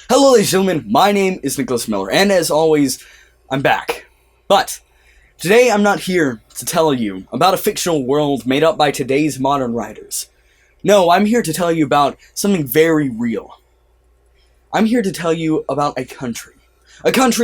Hello ladies and gentlemen, my name is Nicholas Miller, and as always, I'm back. But today I'm not here to tell you about a fictional world made up by today's modern writers. No, I'm here to tell you about something very real. I'm here to tell you about a country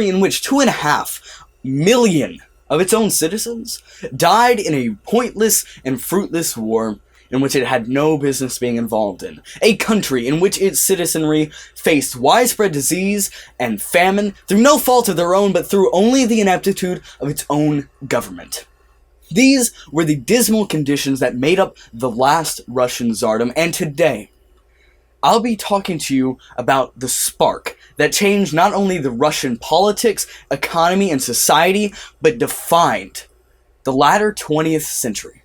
in which 2.5 million of its own citizens died in a pointless and fruitless war in which it had no business being involved in. A country in which its citizenry faced widespread disease and famine through no fault of their own, but through only the ineptitude of its own government. These were the dismal conditions that made up the last Russian Tsardom, and today, I'll be talking to you about the spark that changed not only the Russian politics, economy, and society, but defined the latter 20th century.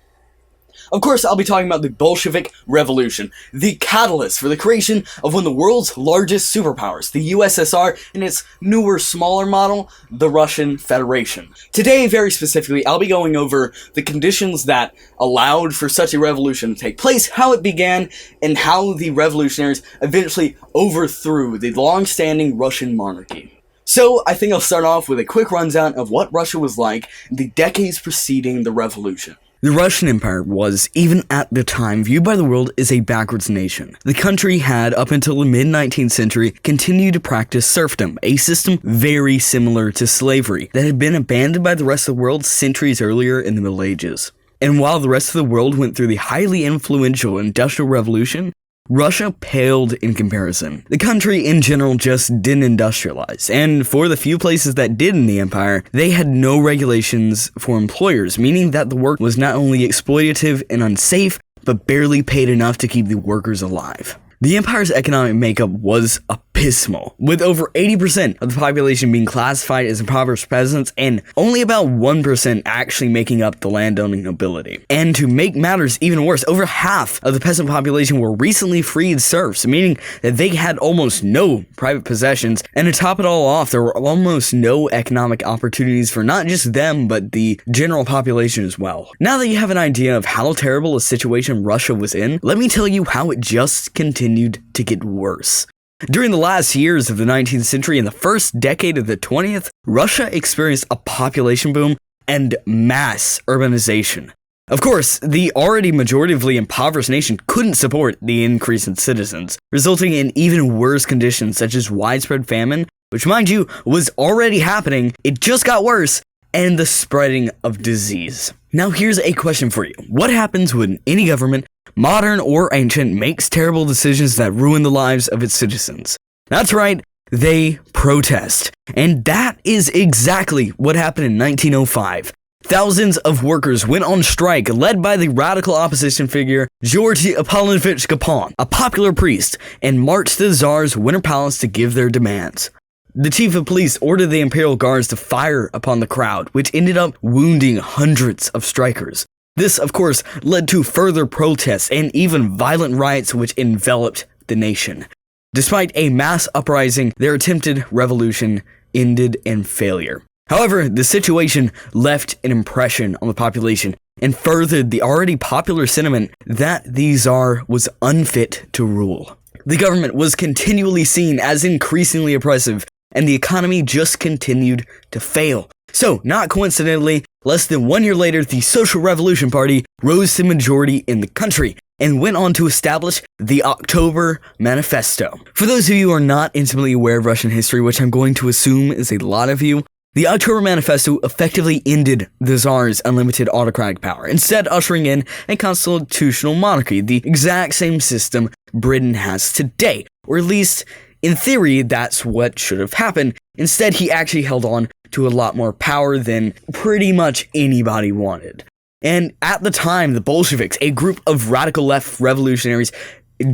Of course, I'll be talking about the Bolshevik Revolution, the catalyst for the creation of one of the world's largest superpowers, the USSR, and its newer, smaller model, the Russian Federation. Today, very specifically, I'll be going over the conditions that allowed for such a revolution to take place, how it began, and how the revolutionaries eventually overthrew the long-standing Russian monarchy. So, I think I'll start off with a quick rundown of what Russia was like in the decades preceding the revolution. The Russian Empire was, even at the time, viewed by the world as a backwards nation. The country had, up until the mid-19th century, continued to practice serfdom, a system very similar to slavery, that had been abandoned by the rest of the world centuries earlier in the Middle Ages. And while the rest of the world went through the highly influential Industrial Revolution, Russia paled in comparison. The country in general just didn't industrialize, and for the few places that did in the empire, they had no regulations for employers, meaning that the work was not only exploitative and unsafe, but barely paid enough to keep the workers alive. The empire's economic makeup was abysmal, with over 80% of the population being classified as impoverished peasants and only about 1% actually making up the landowning nobility. And to make matters even worse, over half of the peasant population were recently freed serfs, meaning that they had almost no private possessions, and to top it all off, there were almost no economic opportunities for not just them, but the general population as well. Now that you have an idea of how terrible a situation Russia was in, let me tell you how it just continued to get worse. During the last years of the 19th century and the first decade of the 20th, Russia experienced a population boom and mass urbanization. Of course, the already majoritively impoverished nation couldn't support the increase in citizens, resulting in even worse conditions such as widespread famine, which, mind you, was already happening. It just got worse, and the spreading of disease. Now here's a question for you. What happens when any government, modern or ancient, makes terrible decisions that ruin the lives of its citizens? That's right, they protest. And that is exactly what happened in 1905. Thousands of workers went on strike, led by the radical opposition figure Georgy Apollonovich Gapon, a popular priest, and marched to the Tsar's Winter Palace to give their demands. The chief of police ordered the imperial guards to fire upon the crowd, which ended up wounding hundreds of strikers. This, of course, led to further protests and even violent riots which enveloped the nation. Despite a mass uprising, their attempted revolution ended in failure. However, the situation left an impression on the population and furthered the already popular sentiment that the Tsar was unfit to rule. The government was continually seen as increasingly oppressive, and the economy just continued to fail. So, not coincidentally, less than 1 year later, the Social Revolution Party rose to majority in the country and went on to establish the October Manifesto. For those of you who are not intimately aware of Russian history, which I'm going to assume is a lot of you, the October Manifesto effectively ended the Tsar's unlimited autocratic power, instead ushering in a constitutional monarchy, the exact same system Britain has today, or at least in theory, that's what should have happened. Instead, he actually held on to a lot more power than pretty much anybody wanted. And at the time, the Bolsheviks, a group of radical left revolutionaries,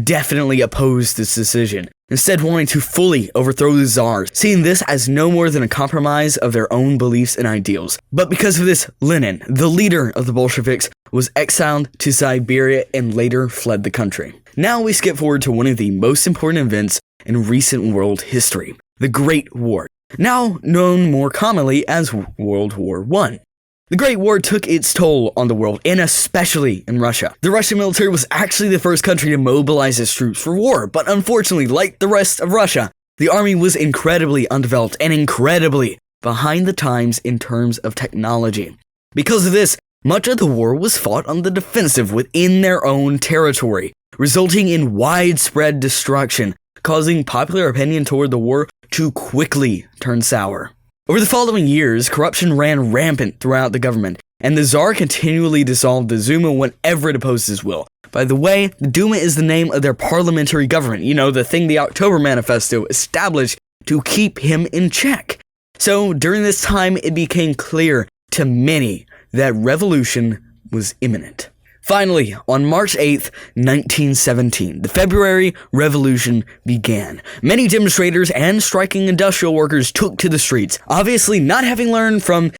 definitely opposed this decision, instead wanting to fully overthrow the Tsar, seeing this as no more than a compromise of their own beliefs and ideals. But because of this, Lenin, the leader of the Bolsheviks, was exiled to Siberia and later fled the country. Now we skip forward to one of the most important events in recent world history, the Great War, now known more commonly as World War I. The Great War took its toll on the world, and especially in Russia. The Russian military was actually the first country to mobilize its troops for war, but unfortunately, like the rest of Russia, The army was incredibly undeveloped and incredibly behind the times in terms of technology. Because of this, much of the war was fought on the defensive within their own territory, resulting in widespread destruction, causing popular opinion toward the war to quickly turn sour. Over the following years, corruption ran rampant throughout the government, and the Tsar continually dissolved the Duma whenever it opposed his will. By the way, the Duma is the name of their parliamentary government, the thing the October Manifesto established to keep him in check. So, during this time, it became clear to many that revolution was imminent. Finally, on March 8th, 1917, the February Revolution began. Many demonstrators and striking industrial workers took to the streets. Obviously, not having learned from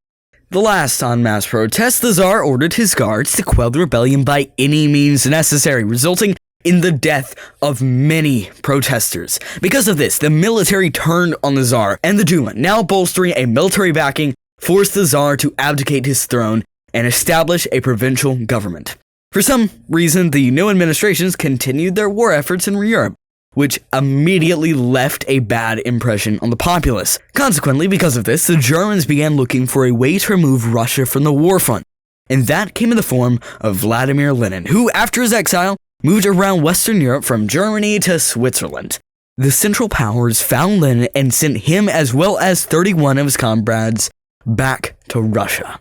the last en masse protest, the Tsar ordered his guards to quell the rebellion by any means necessary, resulting in the death of many protesters. Because of this, the military turned on the Tsar, and the Duma, now bolstering a military backing, forced the Tsar to abdicate his throne and establish a provincial government. For some reason, the new administrations continued their war efforts in Europe, which immediately left a bad impression on the populace. Consequently, because of this, the Germans began looking for a way to remove Russia from the war front, and that came in the form of Vladimir Lenin, who, after his exile, moved around Western Europe from Germany to Switzerland. The Central Powers found Lenin and sent him as well as 31 of his comrades back to Russia.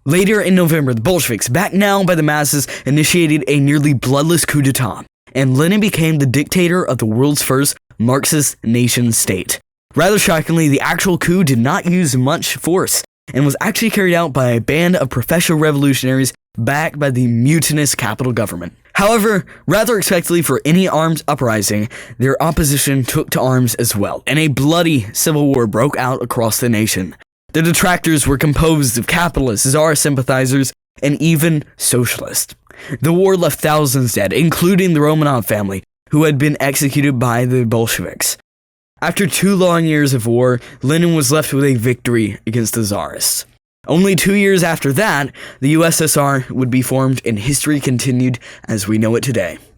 Later in November, the Bolsheviks, backed now by the masses, initiated a nearly bloodless coup d'etat, and Lenin became the dictator of the world's first Marxist nation-state. Rather shockingly, the actual coup did not use much force, and was actually carried out by a band of professional revolutionaries backed by the mutinous capital government. However, rather expectedly for any armed uprising, their opposition took to arms as well, and a bloody civil war broke out across the nation. The detractors were composed of capitalists, Tsar sympathizers, and even socialists. The war left thousands dead, including the Romanov family, who had been executed by the Bolsheviks. After 2 long years of war, Lenin was left with a victory against the Tsarists. Only 2 years after that, the USSR would be formed and history continued as we know it today.